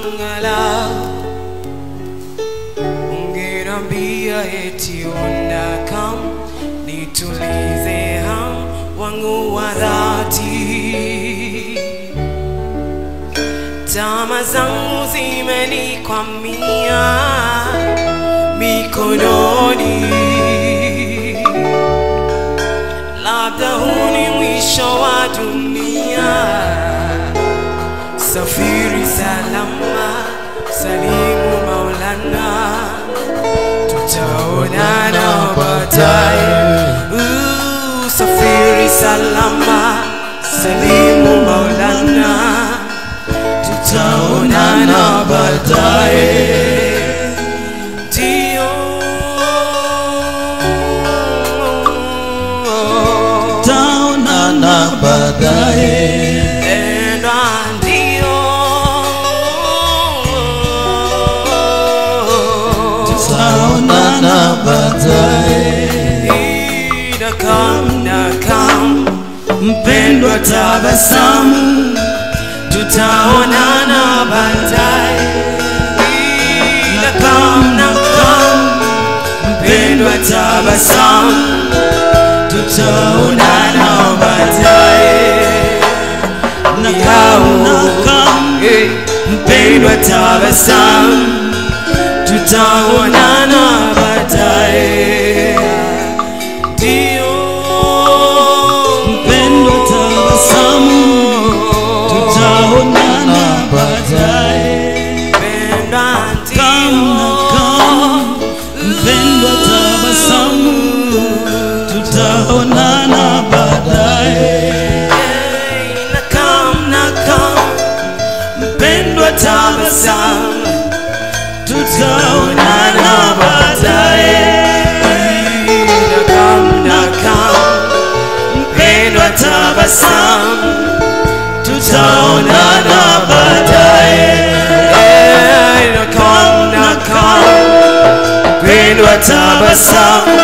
angalau ungenambia eti unakam nitulize ham wangu wa dhati. Tamaa zangu zimenikwamia mikononi, labda huu ni mwisho wa dunia. Safiri salama, salimu Maulana, tutaonana baadaye. Safiri salama, salimu Maulana, tutaonana baadaye. Tutaonana baadaye. Tutaonana baadaye. Nakam mpendwa, tabasamu, tutaonana baadaye. Nakam mpendwa, tabasamu, tutaonana baadaye. Nakam mpendwa, tabasamu, tutaonana baadaye. Ndio mpendwa, tabasamu, tutaonana baadaye. Mpendwa, tabasamu, tutaonana baadaye. Nakam mpendwa, tabasamu, tutaonana baadaye. Nakam mpendwa, tabasamu, tutaonana baadaye. Nakam mpendwa, tabasamu,